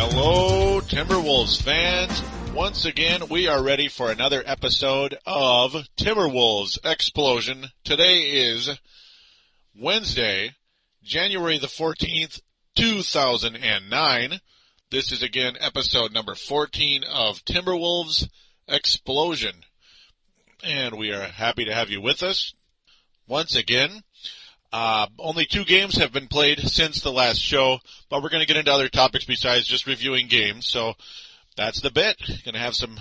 Hello, Timberwolves fans. Once again, we are ready for another episode of Timberwolves Explosion. Today is Wednesday, January the 14th, 2009. This is again episode number 14 of Timberwolves Explosion. And we are happy to have you with us once again. Only 2 games have been played since the last show, but we're going to get into other topics besides just reviewing games. So that's the bit. Going to have some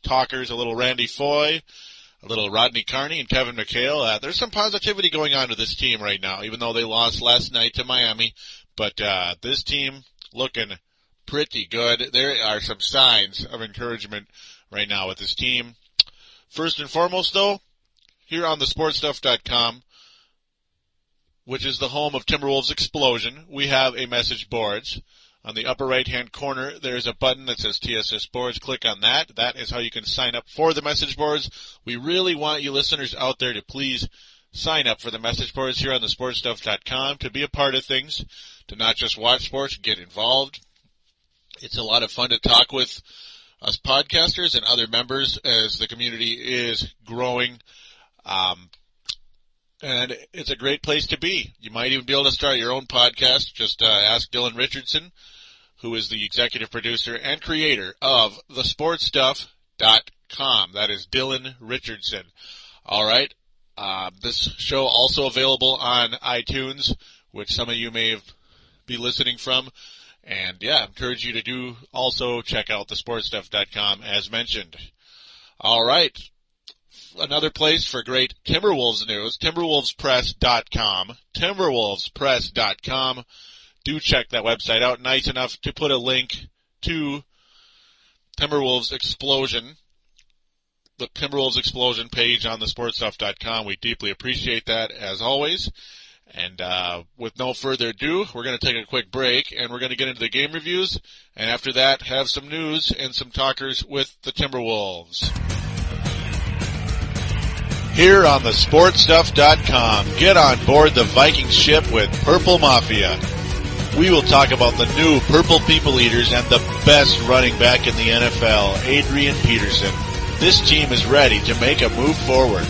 talkers, a little Randy Foye, a little Rodney Carney, and Kevin McHale. There's some positivity going on to this team right now, even though they lost last night to Miami. But this team looking pretty good. There are some signs of encouragement right now with this team. First and foremost, though, here on thesportstuff.com, which is the home of Timberwolves Explosion, we have a message boards. On the upper right-hand corner, there's a button that says TSS Boards. Click on that. That is how you can sign up for the message boards. We really want you listeners out there to please sign up for the message boards here on thesportstuff.com to be a part of things, to not just watch sports, get involved. It's a lot of fun to talk with us podcasters and other members as the community is growing. And it's a great place to be. You might even be able to start your own podcast. Just ask Dylan Richardson, who is the executive producer and creator of thesportstuff.com. That is Dylan Richardson. All right. This show also available on iTunes, which some of you may be listening from. And, yeah, I encourage you to do also check out thesportstuff.com as mentioned. All right. Another place for great Timberwolves news, timberwolvespress.com. Timberwolvespress.com. Do check that website out. Nice enough to put a link to Timberwolves Explosion, the Timberwolves Explosion page on thesportstuff.com. We deeply appreciate that, as always. And with no further ado, we're going to take a quick break, and we're going to get into the game reviews. And after that, have some news and some talkers with the Timberwolves. Here on thesportstuff.com, get on board the Viking ship with Purple Mafia. We will talk about the new Purple People Eaters and the best running back in the NFL, Adrian Peterson. This team is ready to make a move forward.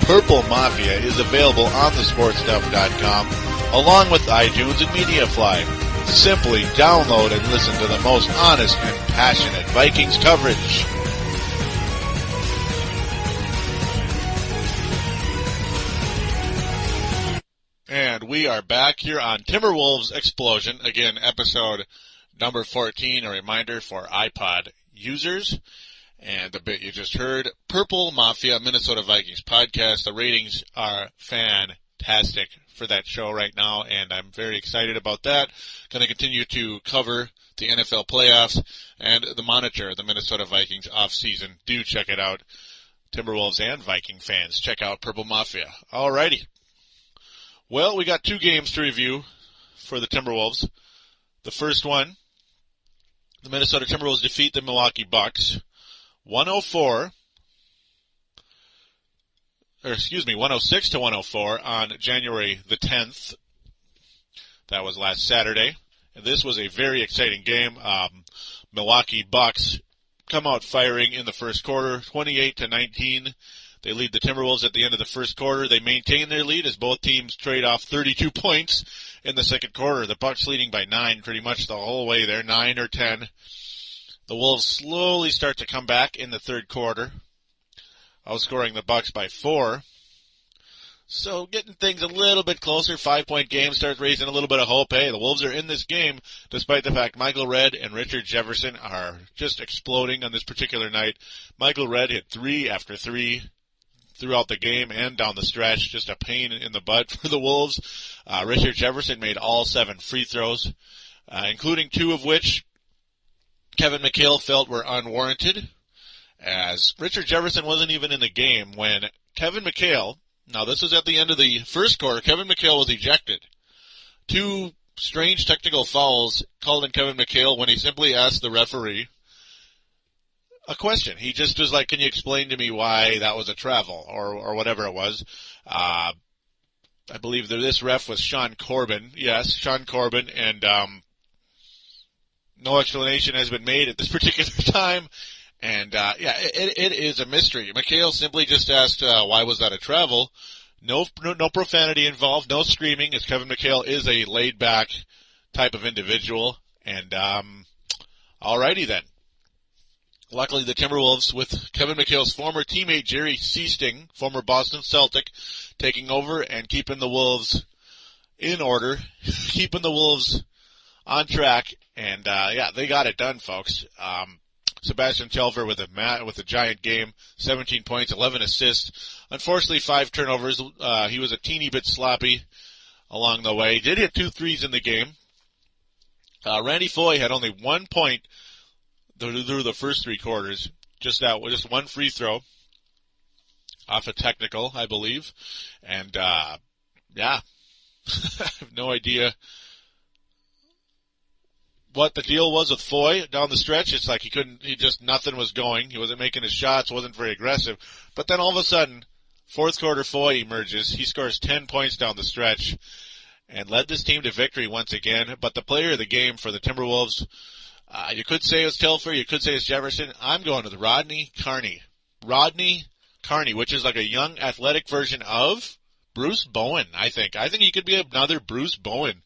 Purple Mafia is available on thesportstuff.com, along with iTunes and MediaFly. Simply download and listen to the most honest and passionate Vikings coverage. And we are back here on Timberwolves Explosion. Again, episode number 14, a reminder for iPod users. And the bit you just heard, Purple Mafia, Minnesota Vikings podcast. The ratings are fantastic for that show right now, and I'm very excited about that. Going to continue to cover the NFL playoffs and monitor the Minnesota Vikings off-season. Do check it out. Timberwolves and Viking fans, check out Purple Mafia. Alrighty. Well, we got 2 games to review for the Timberwolves. The first one, the Minnesota Timberwolves defeat the Milwaukee Bucks 106-104 on January the 10th. That was last Saturday. And this was a very exciting game. Milwaukee Bucks come out firing in the first quarter, 28-19. They lead the Timberwolves at the end of the first quarter. They maintain their lead as both teams trade off 32 points in the second quarter. The Bucks leading by 9 pretty much the whole way there, 9 or 10. The Wolves slowly start to come back in the third quarter, outscoring the Bucks by 4. So getting things a little bit closer. 5-point game starts raising a little bit of hope. Hey, the Wolves are in this game, despite the fact Michael Redd and Richard Jefferson are just exploding on this particular night. Michael Redd hit 3 after 3 throughout the game and down the stretch. Just a pain in the butt for the Wolves. Richard Jefferson made all 7 free throws, including 2 of which Kevin McHale felt were unwarranted, as Richard Jefferson wasn't even in the game when Kevin McHale, now this was at the end of the first quarter, Kevin McHale was ejected. 2 strange technical fouls called on Kevin McHale when he simply asked the referee a question. He just was like, can you explain to me why that was a travel, or whatever it was. I believe that this ref was Sean Corbin. Yes, Sean Corbin, and No explanation has been made at this particular time. And, it is a mystery. McHale simply just asked, why was that a travel? No profanity involved, no screaming, as Kevin McHale is a laid-back type of individual. And, alrighty then. Luckily, the Timberwolves, with Kevin McHale's former teammate Jerry Seasting, former Boston Celtic, taking over and keeping the Wolves in order, keeping the Wolves on track, and they got it done, folks. Sebastian Telfair with a giant game, 17 points, 11 assists. Unfortunately, 5 turnovers. He was a teeny bit sloppy along the way. Did hit 2 threes in the game. Randy Foye had only 1 point through the first 3 quarters. Just one free throw off a technical, I believe. And, I have no idea what the deal was with Foye down the stretch. It's like nothing was going. He wasn't making his shots, wasn't very aggressive. But then all of a sudden, fourth quarter Foye emerges. He scores 10 points down the stretch and led this team to victory once again. But the player of the game for the Timberwolves, you could say it's Telfair, you could say it's Jefferson. I'm going with Rodney Carney. Rodney Carney, which is like a young athletic version of Bruce Bowen, I think. I think he could be another Bruce Bowen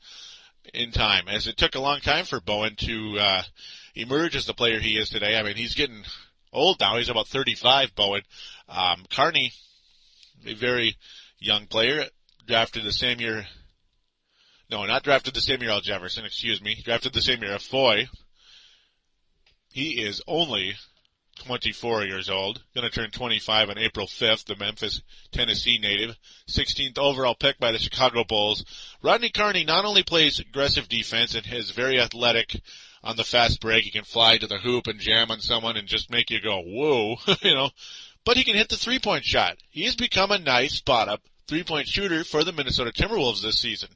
in time, as it took a long time for Bowen to emerge as the player he is today. I mean, he's getting old now. He's about 35, Bowen. Carney, a very young player, drafted the same year. No, not drafted the same year as Jefferson, excuse me. Drafted the same year as Foye. He is only 24 years old, going to turn 25 on April 5th, the Memphis, Tennessee native, 16th overall pick by the Chicago Bulls. Rodney Carney not only plays aggressive defense and is very athletic on the fast break, he can fly to the hoop and jam on someone and just make you go, whoa, but he can hit the three-point shot. He's become a nice spot-up three-point shooter for the Minnesota Timberwolves this season.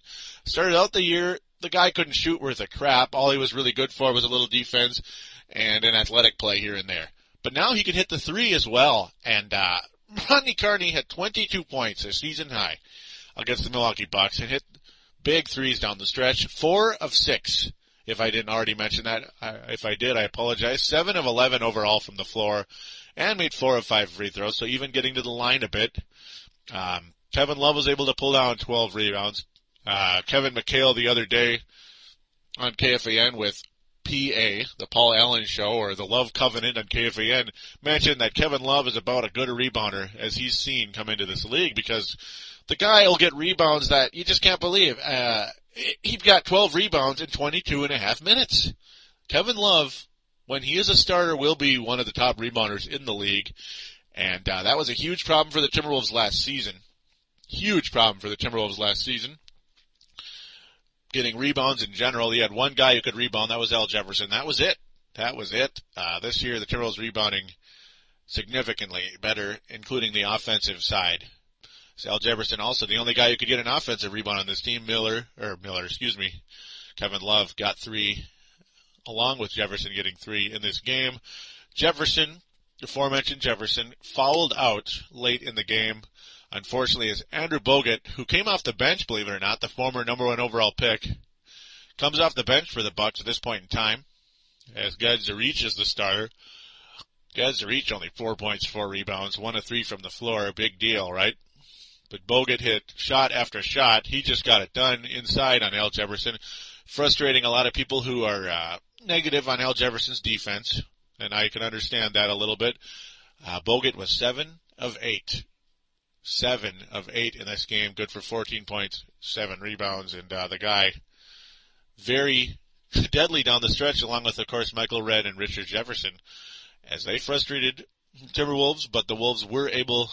Started out the year, the guy couldn't shoot worth a crap. All he was really good for was a little defense and an athletic play here and there. But now he can hit the three as well. And Rodney Carney had 22 points, a season high, against the Milwaukee Bucks, and hit big threes down the stretch. 4 of 6, if I didn't already mention that. If I did, I apologize. 7 of 11 overall from the floor, and made 4 of 5 free throws, so even getting to the line a bit. Kevin Love was able to pull down 12 rebounds. Kevin McHale the other day on KFAN with PA, the Paul Allen Show, or the Love Covenant on KFAN, mentioned that Kevin Love is about as good a rebounder as he's seen come into this league, because the guy will get rebounds that you just can't believe. He got 12 rebounds in 22 and a half minutes. Kevin Love, when he is a starter, will be one of the top rebounders in the league, and that was a huge problem for the Timberwolves last season. Huge problem for the Timberwolves last season. Getting rebounds in general. He had one guy who could rebound. That was Al Jefferson. That was it. This year, the Timberwolves rebounding significantly better, including the offensive side. So Al Jefferson also the only guy who could get an offensive rebound on this team. Kevin Love got 3, along with Jefferson getting 3 in this game. Jefferson, the aforementioned Jefferson, fouled out late in the game. Unfortunately, as Andrew Bogut, who came off the bench, believe it or not, the former number 1 overall pick, comes off the bench for the Bucks at this point in time, as Gad Zarich is the starter. Gad Zarich only 4 points, 4 rebounds, 1 of 3 from the floor, big deal, right? But Bogut hit shot after shot. He just got it done inside on Al Jefferson, frustrating a lot of people who are negative on Al Jefferson's defense, and I can understand that a little bit. Bogut was 7 of 8. 7 of 8 in this game, good for 14 points, 7 rebounds, and the guy very deadly down the stretch, along with, of course, Michael Redd and Richard Jefferson, as they frustrated Timberwolves, but the Wolves were able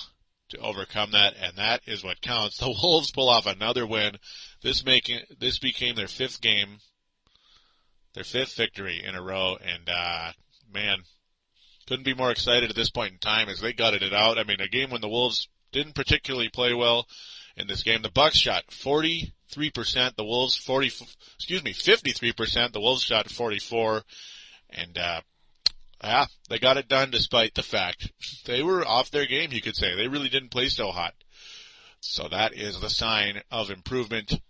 to overcome that, and that is what counts. The Wolves pull off another win. This became their 5th game, their 5th victory in a row, and man, couldn't be more excited at this point in time as they gutted it out. I mean, a game when the Wolves didn't particularly play well in this game. The Bucks shot 43%, the Wolves 53%, the Wolves shot 44%, and they got it done despite the fact they were off their game, you could say. They really didn't play so hot. So that is the sign of improvement.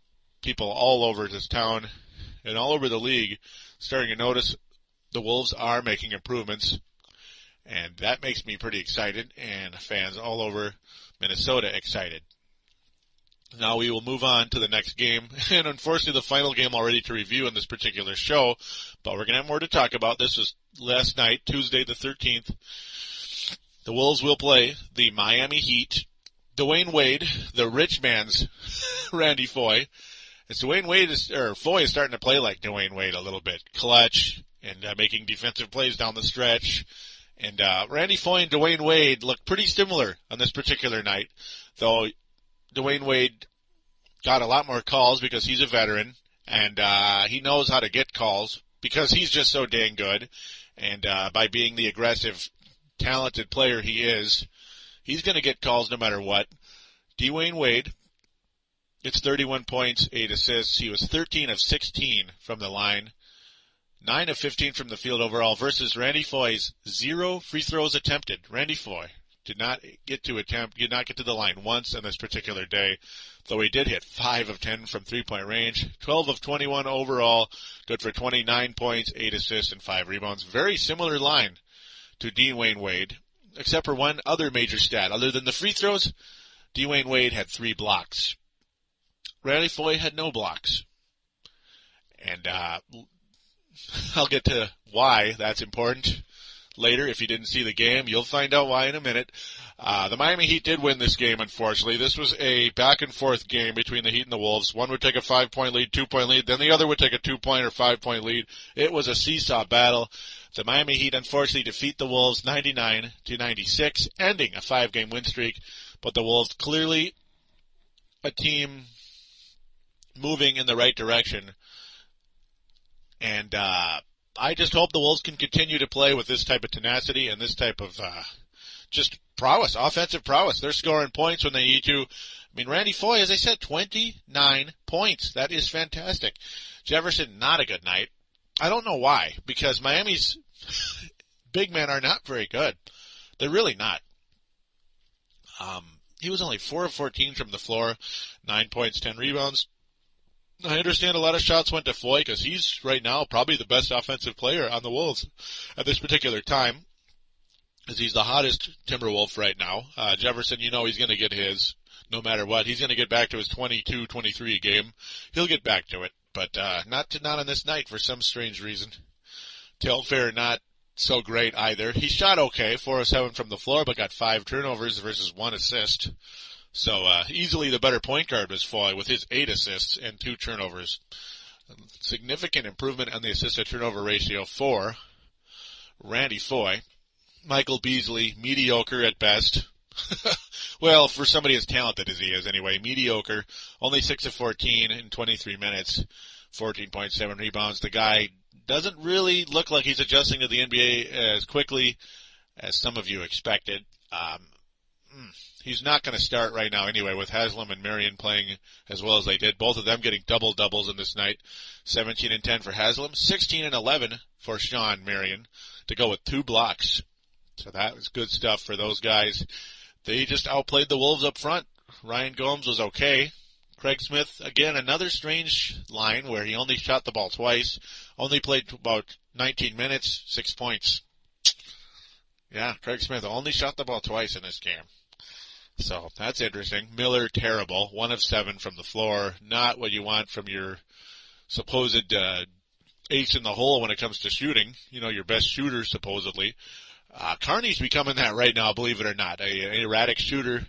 People all over this town and all over the league starting to notice the Wolves are making improvements, and that makes me pretty excited, and fans all over Minnesota excited. Now we will move on to the next game, and unfortunately the final game already to review in this particular show, but we're going to have more to talk about. This was last night, Tuesday the 13th. The Wolves will play the Miami Heat. Dwayne Wade, the rich man's Randy Foye. As Foye is starting to play like Dwayne Wade a little bit. Clutch and making defensive plays down the stretch. And Randy Foye and Dwayne Wade look pretty similar on this particular night, though Dwayne Wade got a lot more calls because he's a veteran, and he knows how to get calls because he's just so dang good. And by being the aggressive, talented player he is, he's going to get calls no matter what. Dwayne Wade, it's 31 points, 8 assists. He was 13 of 16 from the line, 9 of 15 from the field overall versus Randy Foye's 0 free throws attempted. Randy Foye did not get to the line once on this particular day, though he did hit 5 of 10 from three-point range, 12 of 21 overall, good for 29 points, 8 assists, and 5 rebounds. Very similar line to Dwayne Wade, except for one other major stat. Other than the free throws, Dwayne Wade had 3 blocks. Randy Foye had no blocks. And I'll get to why that's important later. If you didn't see the game, you'll find out why in a minute. The Miami Heat did win this game, unfortunately. This was a back-and-forth game between the Heat and the Wolves. One would take a 5-point lead, 2-point lead, then the other would take a 2-point or 5-point lead. It was a seesaw battle. The Miami Heat unfortunately defeat the Wolves 99-96, ending a 5-game win streak. But the Wolves clearly a team moving in the right direction. And I just hope the Wolves can continue to play with this type of tenacity and this type of just prowess, offensive prowess. They're scoring points when they need to. I mean, Randy Foye, as I said, 29 points. That is fantastic. Jefferson, not a good night. I don't know why, because Miami's big men are not very good. They're really not. He was only 4 of 14 from the floor, 9 points, 10 rebounds. I understand a lot of shots went to Foye because he's right now probably the best offensive player on the Wolves at this particular time, as he's the hottest Timberwolf right now. Jefferson, he's going to get his no matter what. He's going to get back to his 22, 23 a game. He'll get back to it, but not on this night for some strange reason. Telfair not so great either. He shot okay, 4 of 7 from the floor, but got 5 turnovers versus 1 assist. So easily the better point guard was Foye with his 8 assists and 2 turnovers. Significant improvement on the assist-to-turnover ratio for Randy Foye. Michael Beasley, mediocre at best. Well, for somebody as talented as he is anyway, mediocre. Only 6 of 14 in 23 minutes, 14.7 rebounds. The guy doesn't really look like he's adjusting to the NBA as quickly as some of you expected. He's not going to start right now anyway with Haslam and Marion playing as well as they did. Both of them getting double-doubles in this night. 17 and 10 for Haslam, 16 and 11 for Sean Marion to go with 2 blocks. So that was good stuff for those guys. They just outplayed the Wolves up front. Ryan Gomes was okay. Craig Smith, again, another strange line where he only shot the ball twice. Only played about 19 minutes, 6 points. Yeah, Craig Smith only shot the ball twice in this game. So that's interesting. Miller, terrible. 1 of 7 from the floor. Not what you want from your supposed ace in the hole when it comes to shooting. Your best shooter, supposedly. Carney's becoming that right now, believe it or not. An erratic shooter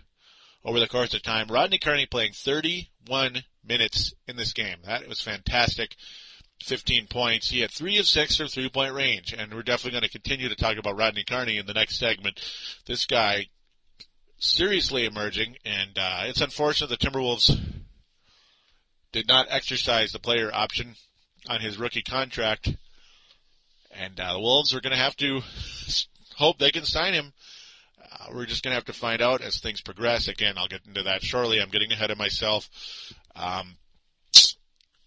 over the course of time. Rodney Carney playing 31 minutes in this game. That was fantastic. 15 points. He had 3 of 6 from three-point range. And we're definitely going to continue to talk about Rodney Carney in the next segment. This guy seriously emerging, and it's unfortunate the Timberwolves did not exercise the player option on his rookie contract, and the Wolves are going to have to hope they can sign him. We're just going to have to find out as things progress. Again, I'll get into that shortly. I'm getting ahead of myself.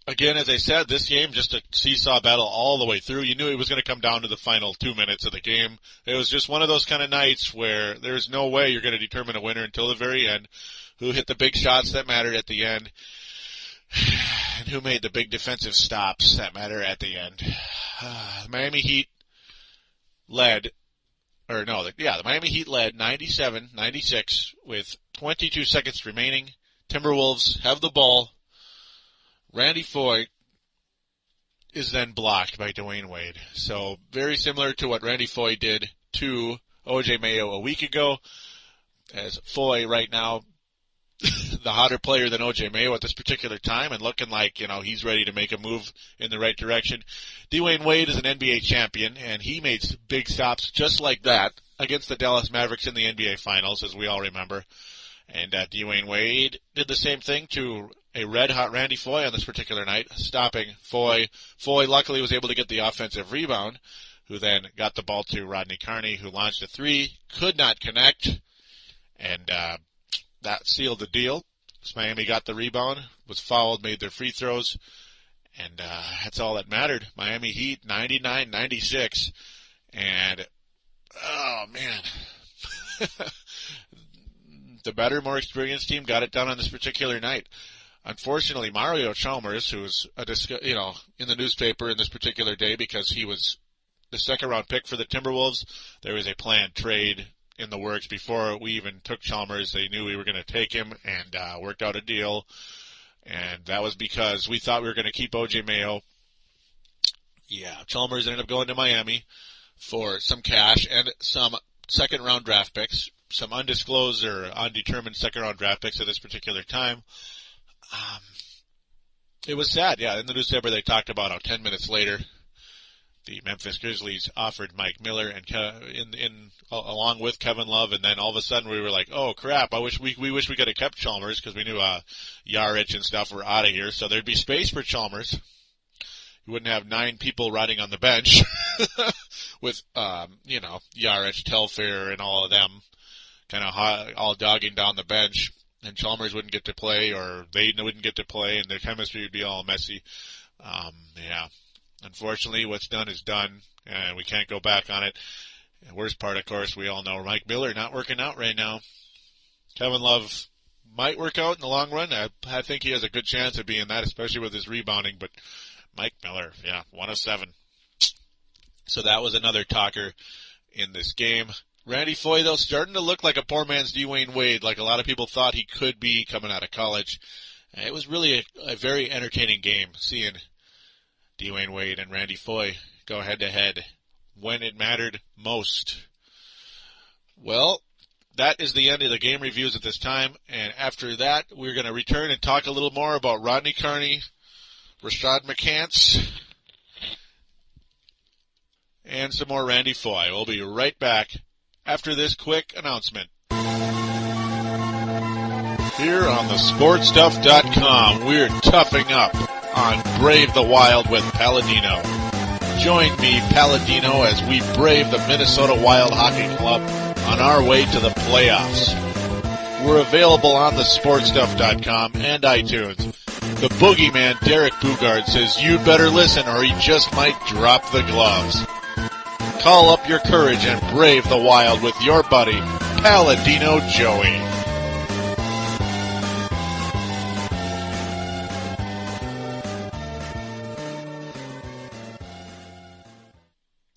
Again, as I said, this game just a seesaw battle all the way through. You knew it was going to come down to the final 2 minutes of the game. It was just one of those kind of nights where there's no way you're going to determine a winner until the very end. Who hit the big shots that mattered at the end, and who made the big defensive stops that matter at the end. The Miami Heat led, the Miami Heat led 97-96 with 22 seconds remaining. Timberwolves have the ball. Randy Foye is then blocked by Dwayne Wade. So very similar to what Randy Foye did to O.J. Mayo a week ago, as Foye right now the hotter player than O.J. Mayo at this particular time and looking like, he's ready to make a move in the right direction. Dwayne Wade is an NBA champion, and he made big stops just like that against the Dallas Mavericks in the NBA Finals, as we all remember. And Dwayne Wade did the same thing to a red-hot Randy Foye on this particular night, stopping Foye. Foye luckily was able to get the offensive rebound, who then got the ball to Rodney Carney, who launched a three, could not connect, and that sealed the deal. So Miami got the rebound, was fouled, made their free throws, and that's all that mattered. Miami Heat 99-96, and oh man, the better, more experienced team got it done on this particular night. Unfortunately, Mario Chalmers, who was in the newspaper in this particular day because he was the second-round pick for the Timberwolves, there was a planned trade in the works before we even took Chalmers. They knew we were going to take him and worked out a deal. And that was because we thought we were going to keep O.J. Mayo. Yeah, Chalmers ended up going to Miami for some cash and some second-round draft picks, some undisclosed or undetermined second-round draft picks at this particular time. It was sad, yeah. In the newspaper, they talked about how 10 minutes later, the Memphis Grizzlies offered Mike Miller and along with Kevin Love, and then all of a sudden we were like, oh crap! We wish we could have kept Chalmers because we knew Yarich and stuff were out of here, so there'd be space for Chalmers. You wouldn't have 9 people riding on the bench with Yarich, Telfair, and all of them kind of all dogging down the bench, and Chalmers wouldn't get to play, or they wouldn't get to play, and their chemistry would be all messy. Yeah. Unfortunately, what's done is done, and we can't go back on it. The worst part, of course, we all know Mike Miller not working out right now. Kevin Love might work out in the long run. I think he has a good chance of being that, especially with his rebounding. But Mike Miller, 1 of 7. So that was another talker in this game. Randy Foye, though, starting to look like a poor man's Dwayne Wade, like a lot of people thought he could be coming out of college. It was really a very entertaining game, seeing Dwayne Wade and Randy Foye go head-to-head when it mattered most. Well, that is the end of the game reviews at this time, and after that, we're going to return and talk a little more about Rodney Carney, Rashad McCants, and some more Randy Foye. We'll be right back after this quick announcement. Here on thesportstuff.com, we're toughing up on Brave the Wild with Palladino. Join me, Palladino, as we brave the Minnesota Wild Hockey Club on our way to the playoffs. We're available on thesportstuff.com and iTunes. The boogeyman, Derek Bugard, says you'd better listen or he just might drop the gloves. Call up your courage and brave the Wild with your buddy, Palladino Joey.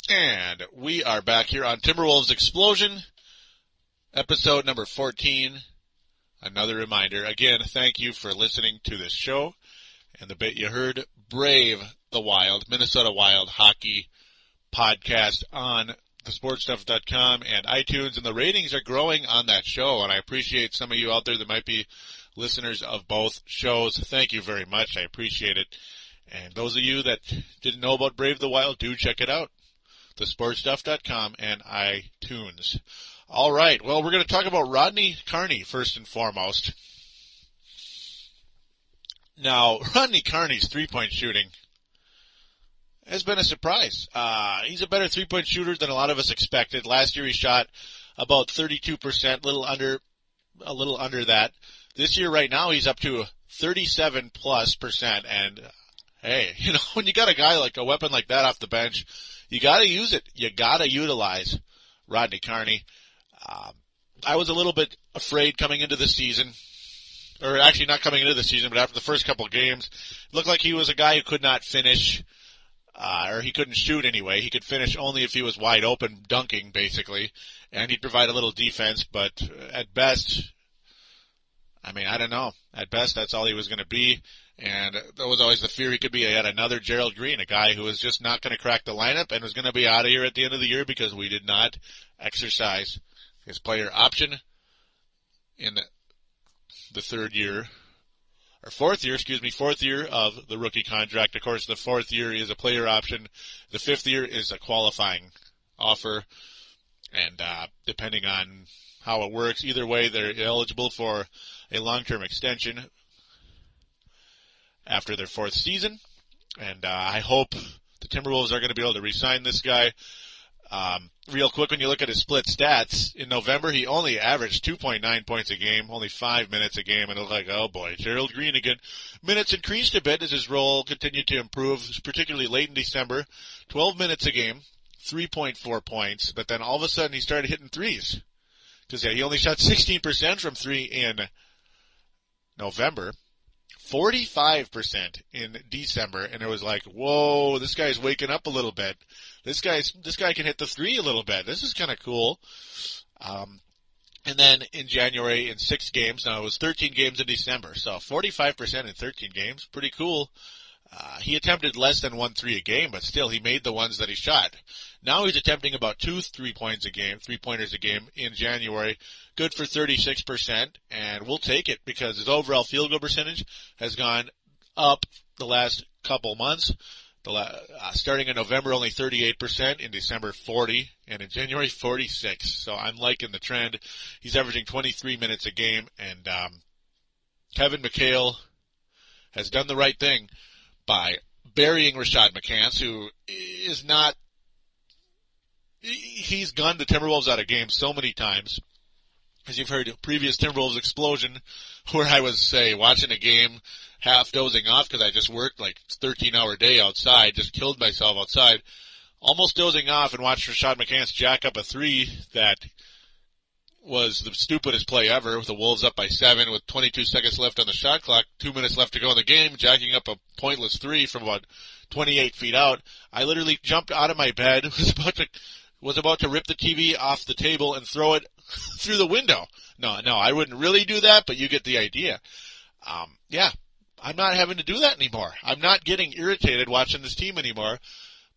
And we are back here on Timberwolves Explosion, episode number 14. Another reminder. Again, thank you for listening to this show. And the bit you heard, Brave the Wild, Minnesota Wild Hockey podcast on thesportstuff.com and iTunes. And the ratings are growing on that show. And I appreciate some of you out there that might be listeners of both shows. Thank you very much. I appreciate it. And those of you that didn't know about Brave the Wild, do check it out. thesportstuff.com and iTunes. All right, well, we're going to talk about Rodney Carney first and foremost. Now, Rodney Carney's three-point shooting has been a surprise. He's a better three-point shooter than a lot of us expected. Last year he shot about 32%, a little under that. This year right now he's up to 37+%. And hey, when you got a weapon like that off the bench, you got to use it. You got to utilize Rodney Carney. I was a little bit afraid coming into the season, or actually not coming into the season, but after the first couple of games, it looked like he was a guy who could not finish or he couldn't shoot anyway. He could finish only if he was wide open, dunking, basically, and he'd provide a little defense, but at best, I don't know. At best, that's all he was going to be, and there was always the fear he could be yet another Gerald Green, a guy who was just not going to crack the lineup and was going to be out of here at the end of the year because we did not exercise his player option in the fourth year of the rookie contract. Of course, the fourth year is a player option. The fifth year is a qualifying offer. And depending on how it works, either way, they're eligible for a long-term extension after their fourth season. And I hope the Timberwolves are going to be able to re-sign this guy. Real quick, when you look at his split stats, in November he only averaged 2.9 points a game, only 5 minutes a game, and it looked like, oh boy, Gerald Green again. Minutes increased a bit as his role continued to improve, particularly late in December. 12 minutes a game, 3.4 points, but then all of a sudden he started hitting threes. Because he only shot 16% from three in November, 45% in December, and it was like, whoa, this guy's waking up a little bit. This guy can hit the three a little bit. This is kind of cool. And then in January, in 6 games, now it was 13 games in December, so 45% in 13 games, pretty cool. He attempted less than 1 3 a game, but still he made the ones that he shot. Now he's attempting about 2 3-pointers a game in January. Good for 36%, and we'll take it because his overall field goal percentage has gone up the last couple months. Starting in November, only 38%, in December 40%, and in January 46%. So I'm liking the trend. He's averaging 23 minutes a game, and Kevin McHale has done the right thing by burying Rashad McCants, who is not – he's gunned the Timberwolves out of games so many times. As you've heard, previous Timberwolves explosion, where I was, say, watching a game, half dozing off because I just worked like 13-hour day outside, just killed myself outside, almost dozing off and watched Rashad McCants jack up a three that was the stupidest play ever, with the Wolves up by 7 with 22 seconds left on the shot clock, 2 minutes left to go in the game, jacking up a pointless three from about 28 feet out. I literally jumped out of my bed, was about to rip the TV off the table and throw it through the window. No, I wouldn't really do that, but you get the idea. I'm not having to do that anymore. I'm not getting irritated watching this team anymore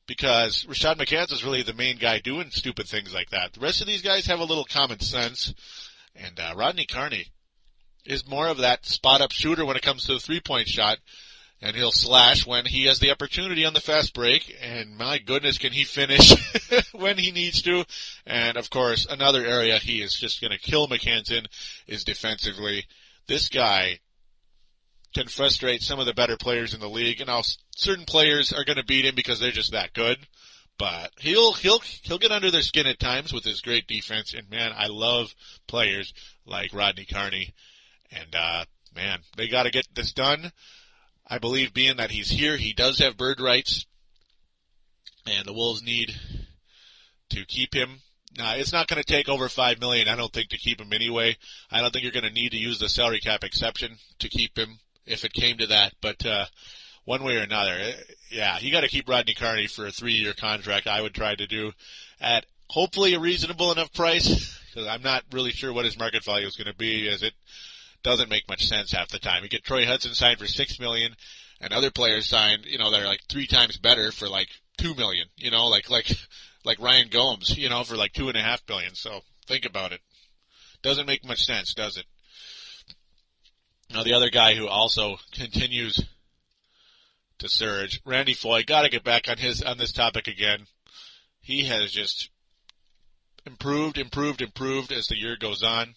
because Rashad McCants is really the main guy doing stupid things like that. The rest of these guys have a little common sense, and Rodney Carney is more of that spot-up shooter when it comes to the three-point shot, and he'll slash when he has the opportunity on the fast break, and my goodness, can he finish when he needs to. And, of course, another area he is just going to kill McCants in is defensively. This guy can frustrate some of the better players in the league. You know, certain players are going to beat him because they're just that good, but he'll get under their skin at times with his great defense. And man, I love players like Rodney Carney. And man, they got to get this done. I believe, being that he's here, he does have bird rights, and the Wolves need to keep him. Now, it's not going to take over $5 million, I don't think, to keep him anyway. I don't think you're going to need to use the salary cap exception to keep him if it came to that. But one way or another, yeah, you got to keep Rodney Carney for a 3-year contract. I would try to do at hopefully a reasonable enough price, because I'm not really sure what his market value is going to be, as it doesn't make much sense half the time. You get Troy Hudson signed for $6 million, and other players signed, that are like 3 times better for like $2 million. Like Ryan Gomes, for like $2.5 billion. So think about it. Doesn't make much sense, does it? Now the other guy who also continues to surge, Randy Foye. Got to get back on this topic again. He has just improved as the year goes on.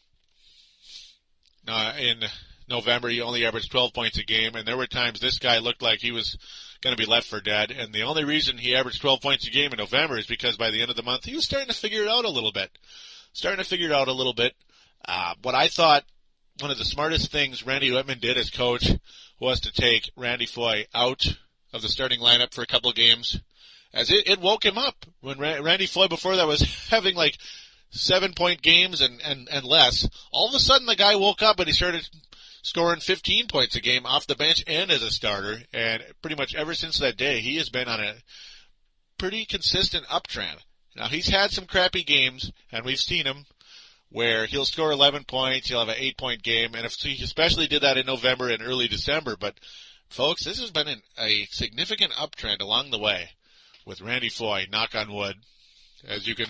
In November, he only averaged 12 points a game, and there were times this guy looked like he was going to be left for dead. And the only reason he averaged 12 points a game in November is because by the end of the month, he was starting to figure it out a little bit. What I thought one of the smartest things Randy Whitman did as coach was to take Randy Foye out of the starting lineup for a couple of games, as it woke him up. When Randy Foye before that was having like 7-point games and less, all of a sudden the guy woke up and he started scoring 15 points a game off the bench and as a starter. And pretty much ever since that day, he has been on pretty consistent uptrend. Now, he's had some crappy games, and we've seen him, where he'll score 11 points, he'll have an 8-point game, and if he especially did that in November and early December. But, folks, this has been a significant uptrend along the way with Randy Foye, knock on wood. As you can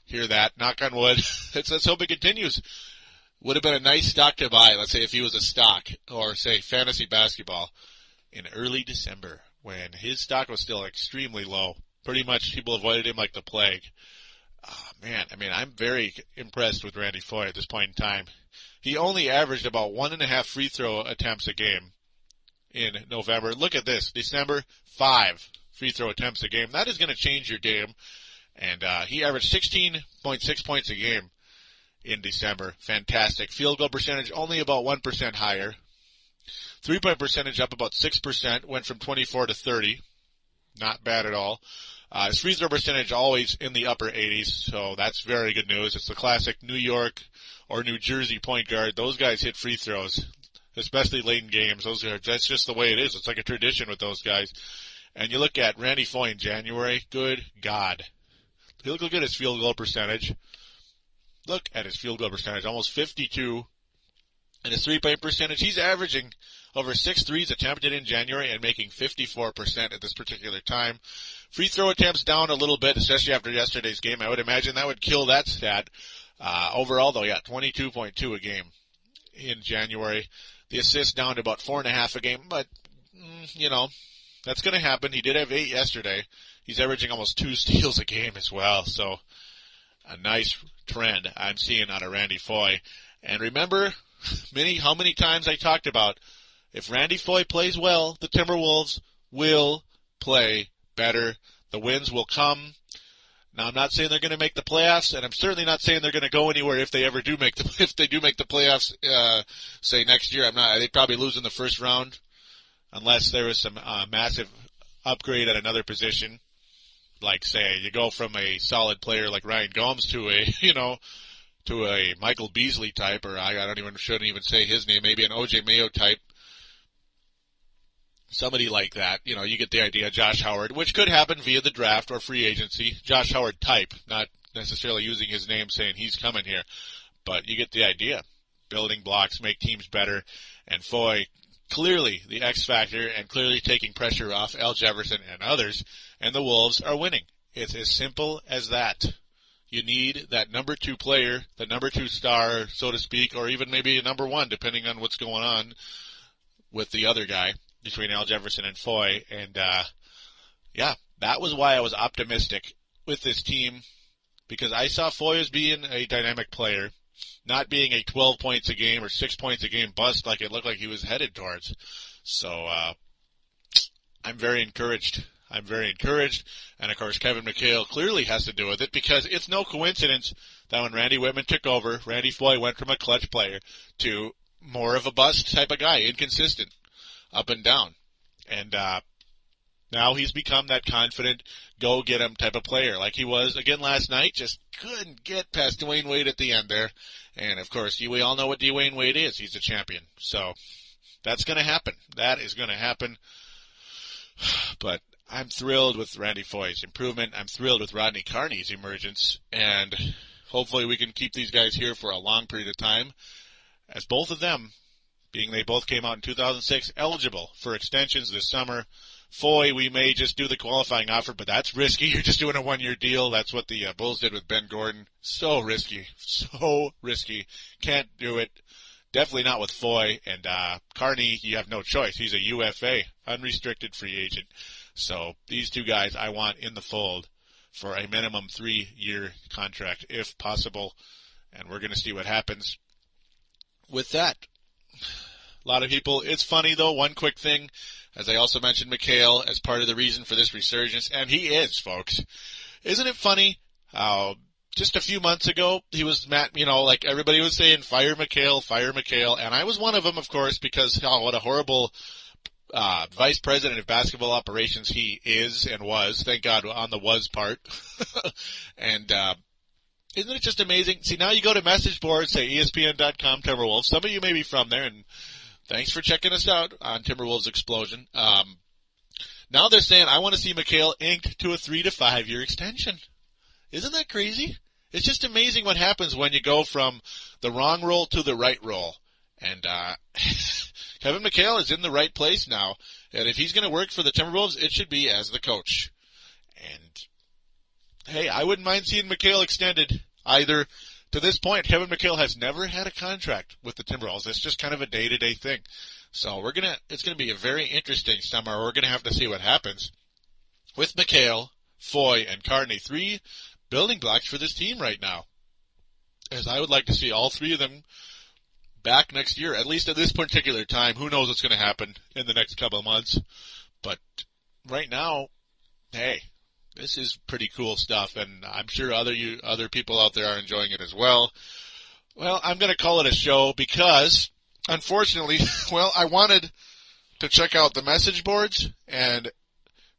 hear that, knock on wood. Let's hope it continues. Would have been a nice stock to buy, let's say if he was a stock, or say fantasy basketball, in early December, when his stock was still extremely low. Pretty much people avoided him like the plague. Man, I mean, I'm very impressed with Randy Foye at this point in time. He only averaged about 1.5 free throw attempts a game in November. Look at this, December, 5 free throw attempts a game. That is going to change your game. And he averaged 16.6 points a game in December. Fantastic. Field goal percentage only about 1% higher. 3-point percentage up about 6%, went from 24 to 30. Not bad at all. His free throw percentage always in the upper 80s, so that's very good news. It's the classic New York or New Jersey point guard. Those guys hit free throws, especially late in games. That's just the way it is. It's like a tradition with those guys. And you look at Randy Foye in January, good God. Look at his field goal percentage. Look at his field goal percentage, almost 52. And his 3-point percentage, he's averaging over 6 threes attempted in January and making 54% at this particular time. Free throw attempts down a little bit, especially after yesterday's game. I would imagine that would kill that stat. Overall, though, 22.2 a game in January. The assists down to about 4.5 a game, but, that's going to happen. He did have 8 yesterday. He's averaging almost 2 steals a game as well, so a nice trend I'm seeing out of Randy Foye. And remember, how many times I talked about, if Randy Foye plays well, the Timberwolves will play better. The wins will come. Now, I'm not saying they're going to make the playoffs, and I'm certainly not saying they're going to go anywhere if they do make the playoffs, say next year. They'd probably lose in the first round, unless there was some massive upgrade at another position. Like, say, you go from a solid player like Ryan Gomes to a Michael Beasley type, or shouldn't even say his name, maybe an OJ Mayo type. Somebody like that, you get the idea. Josh Howard, which could happen via the draft or free agency. Josh Howard type, not necessarily using his name saying he's coming here. But you get the idea. Building blocks make teams better. And Foye, clearly the X factor and clearly taking pressure off Al Jefferson and others. And the Wolves are winning. It's as simple as that. You need that number 2 player, the number 2 star, so to speak, or even maybe a number 1, depending on what's going on with the other guy between Al Jefferson and Foye. And, that was why I was optimistic with this team, because I saw Foye as being a dynamic player, not being a 12 points a game or 6 points a game bust like it looked like he was headed towards. So, I'm very encouraged. And, of course, Kevin McHale clearly has to do with it, because it's no coincidence that when Randy Whitman took over, Randy Foye went from a clutch player to more of a bust type of guy, inconsistent, up and down. And now he's become that confident, go-get-him type of player, like he was again last night. Just couldn't get past Dwayne Wade at the end there. And, of course, we all know what Dwayne Wade is. He's a champion. So that's going to happen. That is going to happen. But I'm thrilled with Randy Foye's improvement. I'm thrilled with Rodney Carney's emergence. And hopefully we can keep these guys here for a long period of time, as both of them, being they both came out in 2006, eligible for extensions this summer. Foye, we may just do the qualifying offer, but that's risky. You're just doing a 1-year deal. That's what the Bulls did with Ben Gordon. So risky. Can't do it. Definitely not with Foye. And Carney, you have no choice. He's a UFA, unrestricted free agent. So these two guys I want in the fold for a minimum 3-year contract, if possible. And we're going to see what happens with that. A lot of people, it's funny though, one quick thing, as I also mentioned McHale as part of the reason for this resurgence, and he is, folks. Isn't it funny how just a few months ago he was, like everybody was saying, fire McHale, and I was one of them, of course, because what a horrible vice president of basketball operations he is and was, thank God on the was part. And isn't it just amazing? See, now you go to message boards, say ESPN.com Timberwolves. Some of you may be from there, and thanks for checking us out on Timberwolves Explosion. Now they're saying, I want to see McHale inked to a 3 to 5 year extension. Isn't that crazy? It's just amazing what happens when you go from the wrong role to the right role. And Kevin McHale is in the right place now. And if he's going to work for the Timberwolves, it should be as the coach. And, hey, I wouldn't mind seeing McHale extended either. To this point, Kevin McHale has never had a contract with the Timberwolves. It's just kind of a day-to-day thing. So it's going to be a very interesting summer. We're going to have to see what happens with McHale, Foye, and Carney. 3 building blocks for this team right now. As I would like to see all 3 of them back next year, at least at this particular time. Who knows what's going to happen in the next couple of months. But right now, hey, this is pretty cool stuff, and I'm sure other people out there are enjoying it as well. Well, I'm going to call it a show because, unfortunately, I wanted to check out the message boards and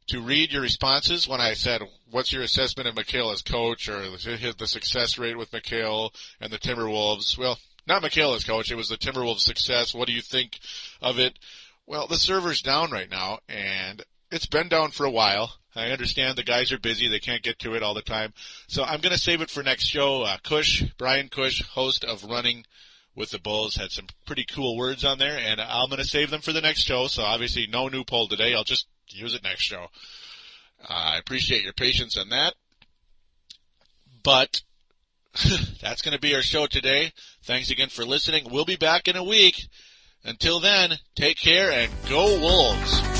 to read your responses when I said, what's your assessment of McHale as coach, or the success rate with McHale and the Timberwolves? Well, not McHale as coach, it was the Timberwolves' success. What do you think of it? Well, the server's down right now, and it's been down for a while. I understand the guys are busy. They can't get to it all the time. So I'm going to save it for next show. Brian Cush, host of Running with the Bulls, had some pretty cool words on there, and I'm going to save them for the next show. So obviously no new poll today. I'll just use it next show. I appreciate your patience on that. But that's going to be our show today. Thanks again for listening. We'll be back in a week. Until then, take care and go Wolves.